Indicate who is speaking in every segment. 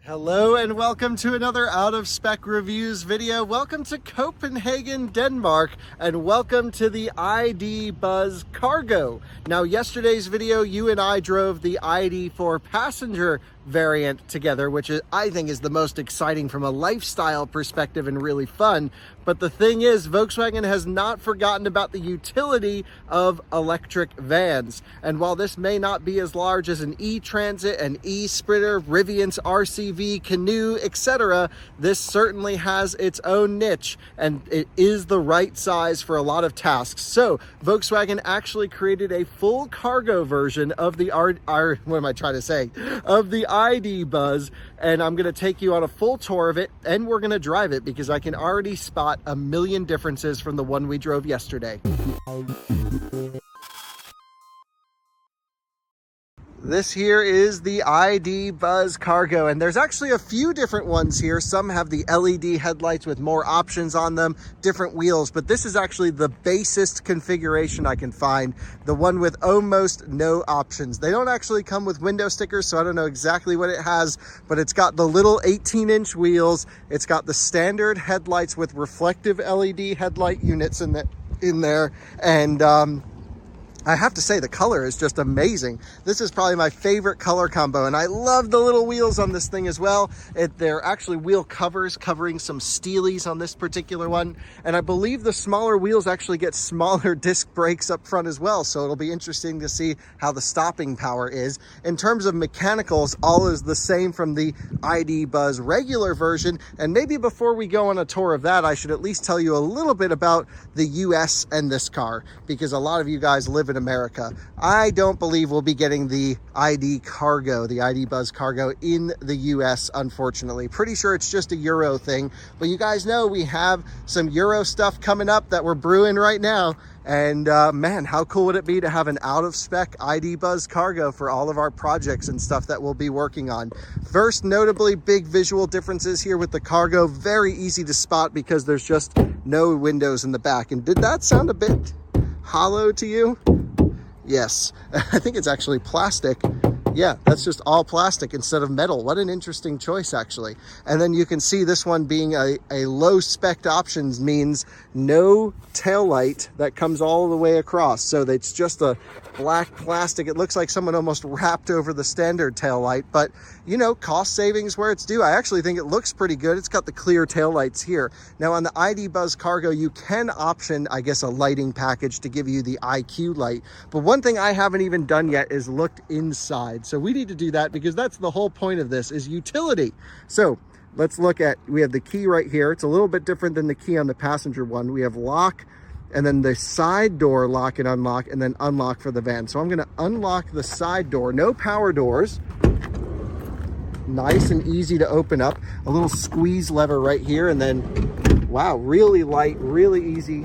Speaker 1: Hello and welcome to another Out of Spec Reviews video. Welcome to Copenhagen, Denmark, and welcome to the ID Buzz Cargo. Now, yesterday's video, you and I drove the ID4 passenger variant together, which I think is the most exciting from a lifestyle perspective and really fun. But the thing is, Volkswagen has not forgotten about the utility of electric vans. And while this may not be as large as an E-Transit, an E-Sprinter, Rivian's RCV, Canoe, etc., this certainly has its own niche, and it is the right size for a lot of tasks. So Volkswagen actually created a full cargo version of the of the ID Buzz, and I'm going to take you on a full tour of it, and we're going to drive it because I can already spot a million differences from the one we drove yesterday. This here is the ID Buzz Cargo, and there's actually a few different ones here. Some have the LED headlights with more options on them, different wheels, but this is actually the basest configuration I can find, the one with almost no options. They don't actually come with window stickers, so I don't know exactly what it has, but it's got the little 18-inch wheels. It's got the standard headlights with reflective LED headlight units in there, and I have to say the color is just amazing. This is probably my favorite color combo, and I love the little wheels on this thing as well. They're actually wheel covers covering some steelies on this particular one, and I believe the smaller wheels actually get smaller disc brakes up front as well, so it'll be interesting to see how the stopping power is. In terms of mechanicals, all is the same from the ID Buzz regular version, and maybe before we go on a tour of that, I should at least tell you a little bit about the US and this car, because a lot of you guys live in America. I don't believe we'll be getting the ID Cargo, the ID Buzz Cargo in the US, unfortunately. Pretty sure it's just a Euro thing, but you guys know we have some Euro stuff coming up that we're brewing right now. And man, how cool would it be to have an out-of-spec ID Buzz Cargo for all of our projects and stuff that we'll be working on. First, notably, big visual differences here with the Cargo. Very easy to spot because there's just no windows in the back. And did that sound a bit hollow to you? Yes, I think it's actually plastic. Yeah, that's just all plastic instead of metal. What an interesting choice, actually. And then you can see this one being a low spec options means no tail light that comes all the way across. So it's just a black plastic. It looks like someone almost wrapped over the standard tail light, but you know, cost savings where it's due. I actually think it looks pretty good. It's got the clear tail lights here. Now on the ID Buzz Cargo, you can option, I guess, a lighting package to give you the IQ light. But one thing I haven't even done yet is looked inside. So we need to do that because that's the whole point of this, is utility. So let's look at, we have the key right here. It's a little bit different than the key on the passenger one. We have lock, and then the side door lock and unlock, and then unlock for the van. So I'm going to unlock the side door. No power doors. Nice and easy to open up. A little squeeze lever right here, and then wow, really light, really easy,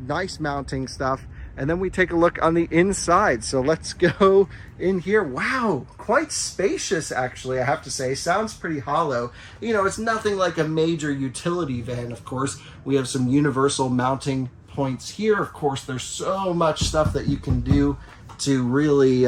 Speaker 1: nice mounting stuff. And then we take a look on the inside. So let's go in here. Wow, quite spacious, actually, I have to say. Sounds pretty hollow. You know, it's nothing like a major utility van, of course. We have some universal mounting points here. Of course, there's so much stuff that you can do to really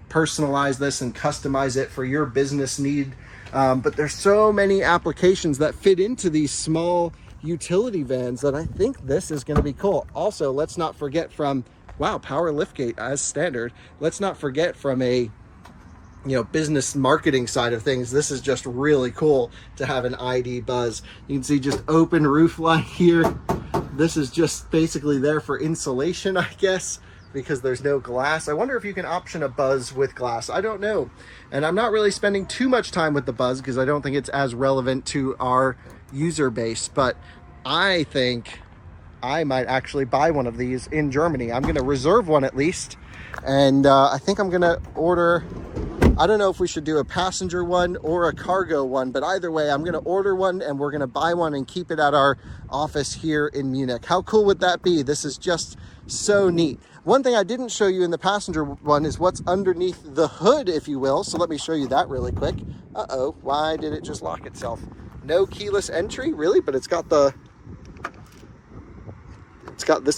Speaker 1: personalize this and customize it for your business need. But there's so many applications that fit into these small utility vans that I think this is going to be cool. Also, let's not forget from, wow, power liftgate as standard. Let's not forget from a, you know, business marketing side of things, this is just really cool to have an ID Buzz. You can see just open roof line here. This is just basically there for insulation, I guess, because there's no glass. I wonder if you can option a Buzz with glass. I don't know. And I'm not really spending too much time with the Buzz because I don't think it's as relevant to our user base, but I think I might actually buy one of these in Germany. I'm going to reserve one at least, and I think I'm going to order, I don't know if we should do a passenger one or a cargo one, but either way, I'm going to order one and we're going to buy one and keep it at our office here in Munich. How cool would that be? This is just so neat. One thing I didn't show you in the passenger one is what's underneath the hood, if you will. So let me show you that really quick. Uh-oh, why did it just lock itself? No keyless entry, really? But it's got this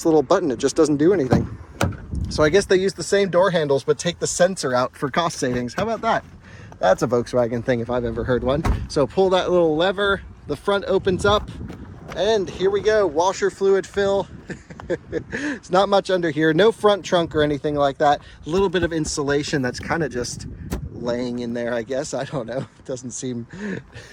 Speaker 1: little button. It just doesn't do anything. So I guess they use the same door handles, but take the sensor out for cost savings. How about that? That's a Volkswagen thing if I've ever heard one. So pull that little lever, the front opens up, and here we go, washer fluid fill. It's not much under here, no front trunk or anything like that. A little bit of insulation that's kind of just laying in there, I guess. I don't know. It doesn't seem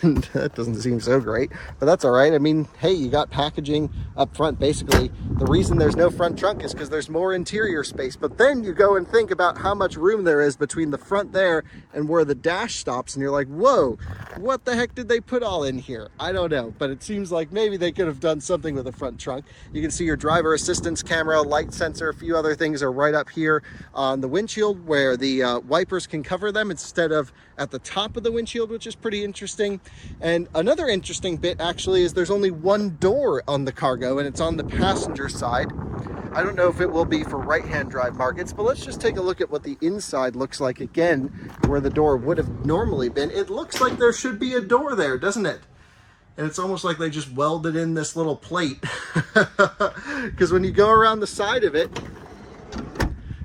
Speaker 1: that doesn't seem so great, but that's all right. I mean, hey, you got packaging up front. Basically, the reason there's no front trunk is because there's more interior space. But then you go and think about how much room there is between the front there and where the dash stops, and you're like, whoa, what the heck did they put all in here? I don't know, but it seems like maybe they could have done something with the front trunk. You can see your driver assistance camera, light sensor, a few other things are right up here on the windshield where the wipers can cover them instead of at the top of the windshield, which is pretty interesting. And another interesting bit actually is there's only one door on the Cargo, and it's on the passenger side. I don't know if it will be for right-hand drive markets, but let's just take a look at what the inside looks like again, where the door would have normally been. It looks like there should be a door there, doesn't it? And it's almost like they just welded in this little plate. Because when you go around the side of it,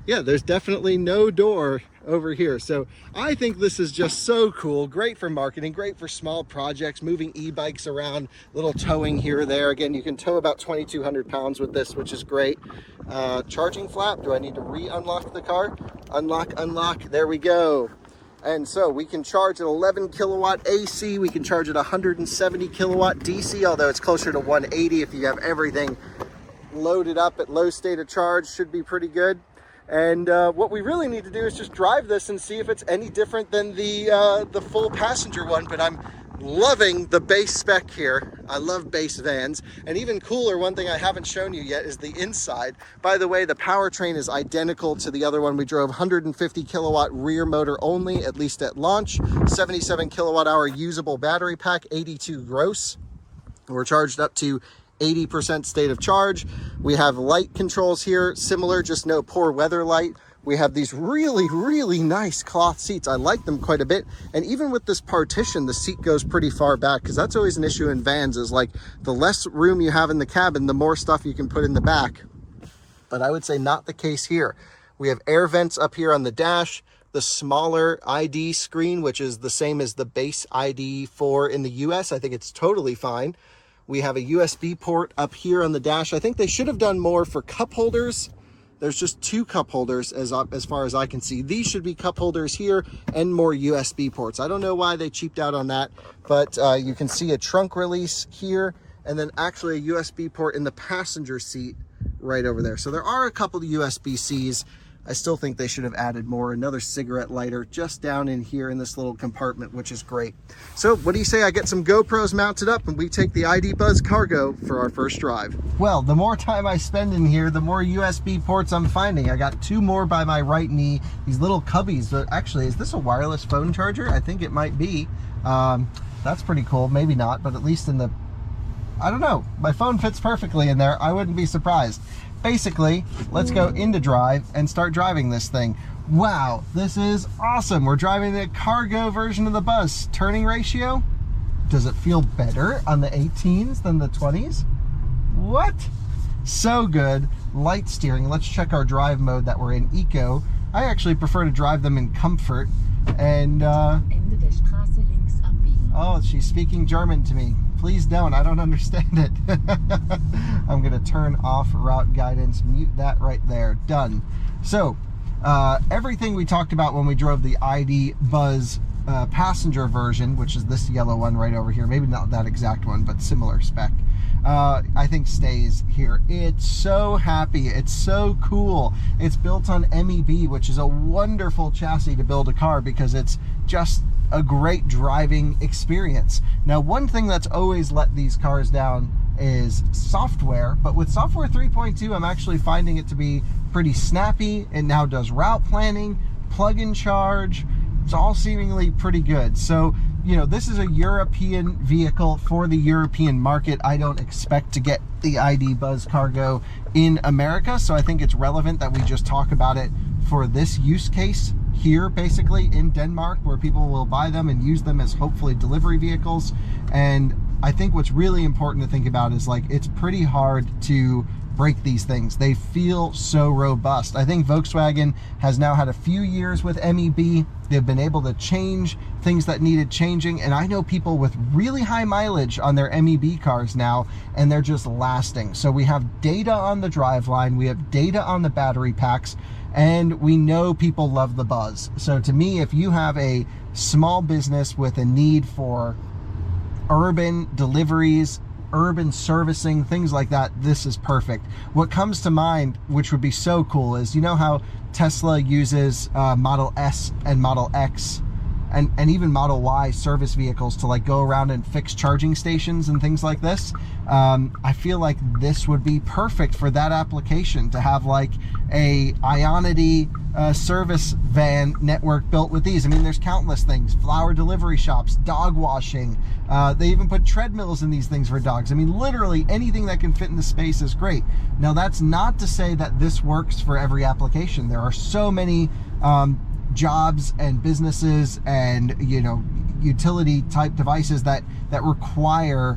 Speaker 1: yeah, there's definitely no door over here. So I think this is just so cool. Great for marketing, great for small projects, moving e-bikes around, little towing here or there. Again, you can tow about 2,200 pounds with this, which is great. Charging flap, do I need to re-unlock the car? Unlock, unlock, there we go. And so we can charge at 11 kilowatt AC, we can charge at 170 kilowatt DC, although it's closer to 180 if you have everything loaded up at low state of charge, should be pretty good. And what we really need to do is just drive this and see if it's any different than the full passenger one. But I'm loving the base spec here. I love base vans. And even cooler, one thing I haven't shown you yet is the inside. By the way, the powertrain is identical to the other one we drove. 150 kilowatt rear motor only, at least at launch. 77 kilowatt hour usable battery pack, 82 gross. We're charged up to 80% state of charge. We have light controls here, similar, just no poor weather light. We have these really, really nice cloth seats. I like them quite a bit. And even with this partition, the seat goes pretty far back, because that's always an issue in vans, is like the less room you have in the cabin, the more stuff you can put in the back. But I would say not the case here. We have air vents up here on the dash, the smaller ID screen, which is the same as the base ID4 in the US. I think it's totally fine. We have a USB port up here on the dash. I think they should have done more for cup holders. There's just 2 cup holders as far as I can see. These should be cup holders here and more USB ports. I don't know why they cheaped out on that, but you can see a trunk release here and then actually a USB port in the passenger seat right over there. So there are a couple of USB-Cs. I still think they should have added more. Another cigarette lighter just down in here in this little compartment, which is great. So what do you say I get some GoPros mounted up and we take the ID Buzz Cargo for our first drive? Well, the more time I spend in here, the more USB ports I'm finding. I got 2 more by my right knee, these little cubbies. But actually, is this a wireless phone charger? I think it might be. That's pretty cool. Maybe not, but at least in the, I don't know. My phone fits perfectly in there. I wouldn't be surprised. Basically, let's go into drive and start driving this thing. Wow, this is awesome. We're driving the Cargo version of the Buzz. Turning ratio, does it feel better on the 18s than the 20s? What? So good. Light steering. Let's check our drive mode that we're in, Eco. I actually prefer to drive them in comfort. And oh, she's speaking German to me. Please don't, I don't understand it. I'm gonna turn off route guidance, mute that right there, done. So, everything we talked about when we drove the ID Buzz passenger version, which is this yellow one right over here, maybe not that exact one, but similar spec, I think stays here. It's so happy, it's so cool. It's built on MEB, which is a wonderful chassis to build a car because it's just a great driving experience. Now, one thing that's always let these cars down is software, but with software 3.2, I'm actually finding it to be pretty snappy. It now does route planning, plug-in charge. It's all seemingly pretty good. So, you know, this is a European vehicle for the European market. I don't expect to get the ID Buzz Cargo in America, so I think it's relevant that we just talk about it for this use case here, basically in Denmark, where people will buy them and use them as hopefully delivery vehicles. And I think what's really important to think about is, like, it's pretty hard to break these things. They feel so robust. I think Volkswagen has now had a few years with MEB They've been able to change things that needed changing, and I know people with really high mileage on their MEB cars now, and they're just lasting. So we have data on the driveline, we have data on the battery packs, and we know people love the buzz. So to me, if you have a small business with a need for urban deliveries, urban servicing, things like that, this is perfect. What comes to mind, which would be so cool, is you know how Tesla uses Model S and Model X and even Model Y service vehicles to like go around and fix charging stations and things like this. I feel like this would be perfect for that application, to have like a Ionity service van network built with these. I mean, there's countless things: flower delivery shops, dog washing. They even put treadmills in these things for dogs. I mean, literally anything that can fit in the space is great. Now, that's not to say that this works for every application. There are so many jobs and businesses and, you know, utility type devices that require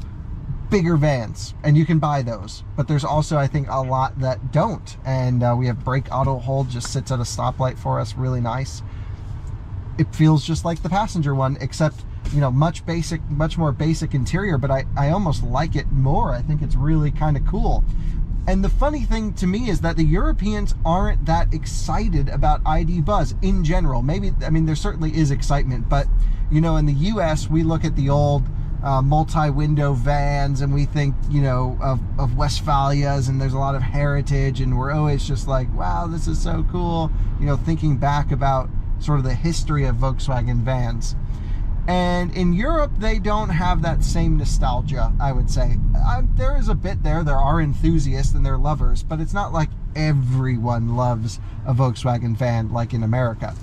Speaker 1: bigger vans, and you can buy those. But there's also, I think, a lot that don't. And we have brake auto hold, just sits at a stoplight for us, really nice. It feels just like the passenger one, except, you know, much more basic interior, but I almost like it more. I think it's really kind of cool. And the funny thing to me is that the Europeans aren't that excited about ID Buzz in general. Maybe, I mean, there certainly is excitement, but, you know, in the US, we look at the old multi-window vans and we think, you know, of Westphalias, and there's a lot of heritage, and we're always just like, wow, this is so cool, you know, thinking back about sort of the history of Volkswagen vans. And in Europe, they don't have that same nostalgia, I would say. There is a bit there. There are enthusiasts and they're lovers, but it's not like everyone loves a Volkswagen van like in America.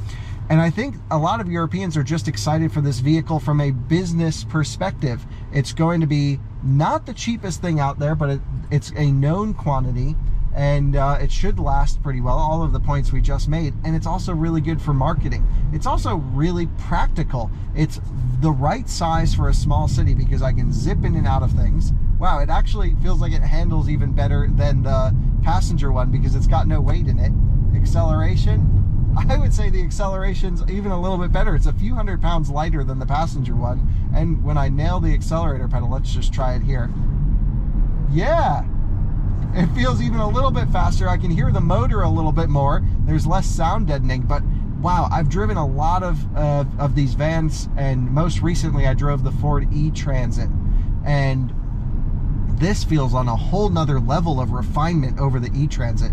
Speaker 1: And I think a lot of Europeans are just excited for this vehicle from a business perspective. It's going to be not the cheapest thing out there, but it's a known quantity, and it should last pretty well, all of the points we just made. And it's also really good for marketing. It's also really practical. It's the right size for a small city because I can zip in and out of things. Wow, it actually feels like it handles even better than the passenger one because it's got no weight in it. Acceleration, I would say the acceleration's even a little bit better. It's a few hundred pounds lighter than the passenger one. And when I nail the accelerator pedal, let's just try it here. Yeah. It feels even a little bit faster. I can hear the motor a little bit more. There's less sound deadening, but wow, I've driven a lot of these vans, and most recently I drove the Ford E-Transit, and this feels on a whole nother level of refinement over the E-Transit.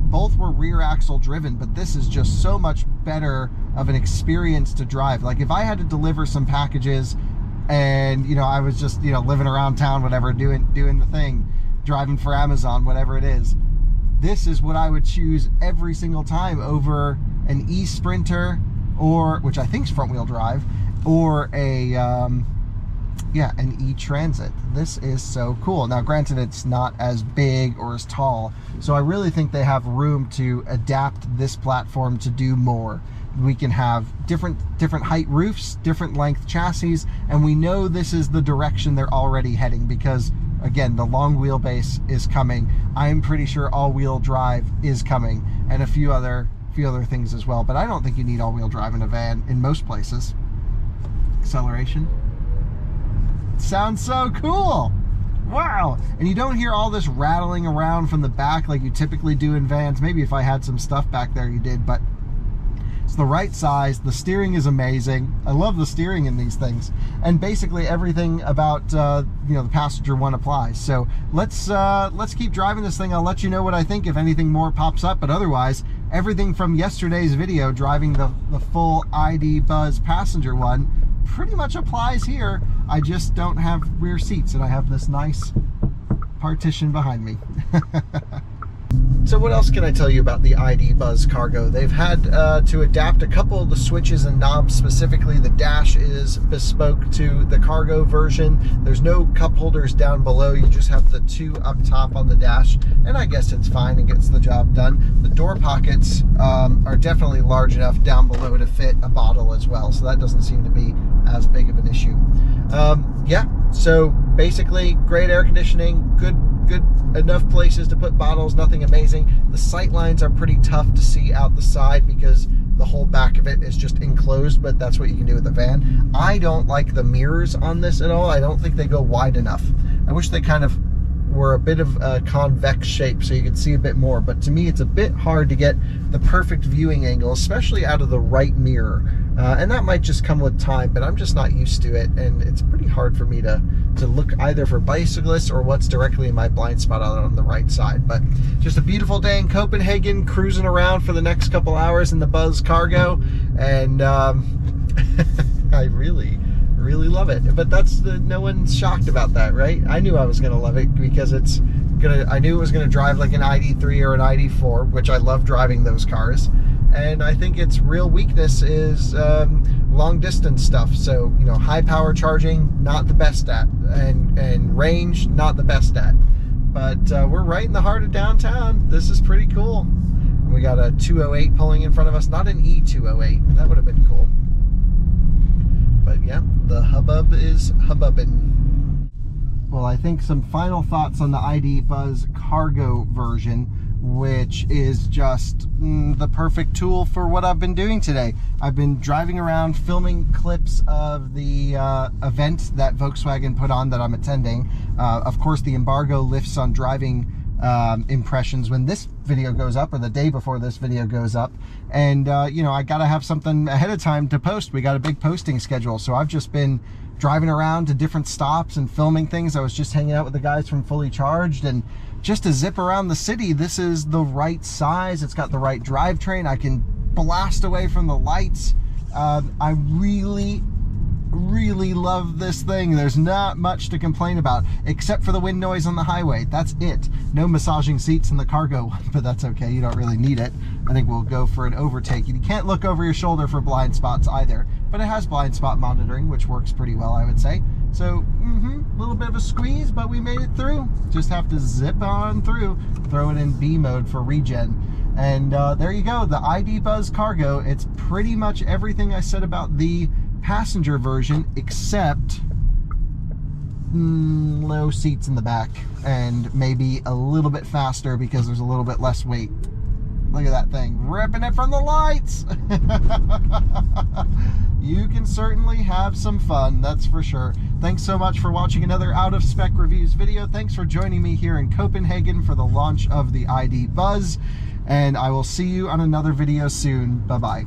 Speaker 1: Both were rear axle driven, but this is just so much better of an experience to drive. Like if I had to deliver some packages and, you know, I was just, you know, living around town, whatever, doing the thing, driving for Amazon, whatever it is, this is what I would choose every single time over an e-Sprinter, or, which I think is front wheel drive, or a an E-Transit. This is so cool. Now granted, it's not as big or as tall, so I really think they have room to adapt this platform to do more. We can have different height roofs, different length chassis, and we know this is the direction they're already heading because, again, the long wheelbase is coming. I'm pretty sure all-wheel drive is coming, and a few other things as well. But I don't think you need all-wheel drive in a van in most places. Acceleration. Sounds so cool. Wow. And you don't hear all this rattling around from the back like you typically do in vans. Maybe if I had some stuff back there you did, but it's the right size. The steering is amazing. I love the steering in these things, and basically everything about you know, the passenger one applies. So let's keep driving this thing. I'll let you know what I think if anything more pops up, but otherwise everything from yesterday's video driving the full ID Buzz passenger one pretty much applies here. I just don't have rear seats, and I have this nice partition behind me. So what else can I tell you about the ID Buzz Cargo? They've had to adapt a couple of the switches and knobs. Specifically, the dash is bespoke to the Cargo version. There's no cup holders down below. You just have the two up top on the dash, and I guess it's fine and gets the job done. The door pockets are definitely large enough down below to fit a bottle as well, so that doesn't seem to be as big of an issue. Yeah, so basically great air conditioning, good enough places to put bottles, nothing amazing. The sight lines are pretty tough to see out the side because the whole back of it is just enclosed, but that's what you can do with the van. I don't like the mirrors on this at all. I don't think they go wide enough. I wish they kind of were a bit of a convex shape so you could see a bit more, but to me it's a bit hard to get the perfect viewing angle, especially out of the right mirror, and that might just come with time, but I'm just not used to it, and it's pretty hard for me to look either for bicyclists or what's directly in my blind spot out on the right side. But just a beautiful day in Copenhagen, cruising around for the next couple hours in the Buzz Cargo, and I really love it. But that's no one's shocked about that, right? I knew I was gonna love it because I knew it was gonna drive like an ID3 or an ID4, which I love driving those cars. And I think its real weakness is long distance stuff. So, you know, high power charging, not the best at, and range, not the best at. But we're right in the heart of downtown. This is pretty cool. We got a 208 pulling in front of us, not an E208. That would have been cool. But yeah, the hubbub is hubbubbing. Well, I think some final thoughts on the ID Buzz Cargo version, which is just the perfect tool for what I've been doing today. I've been driving around filming clips of the event that Volkswagen put on that I'm attending. Of course, the embargo lifts on driving impressions when this video goes up, or the day before this video goes up, and you know, I gotta have something ahead of time to post. We got a big posting schedule, so I've just been driving around to different stops and filming things. I was just hanging out with the guys from Fully Charged, and just to zip around the city, this is the right size. It's got the right drivetrain. I can blast away from the lights. I really love this thing. There's not much to complain about, except for the wind noise on the highway. That's it. No massaging seats in the cargo, but that's okay. You don't really need it. I think we'll go for an overtake. You can't look over your shoulder for blind spots either, but it has blind spot monitoring, which works pretty well, I would say. So, a little bit of a squeeze, but we made it through. Just have to zip on through, throw it in B mode for regen. And there you go, the ID Buzz Cargo. It's pretty much everything I said about the passenger version, except low seats in the back, and maybe a little bit faster because there's a little bit less weight. Look at that thing, ripping it from the lights. You can certainly have some fun, that's for sure. Thanks so much for watching another Out of Spec Reviews video. Thanks for joining me here in Copenhagen for the launch of the ID Buzz, and I will see you on another video soon. Bye-bye.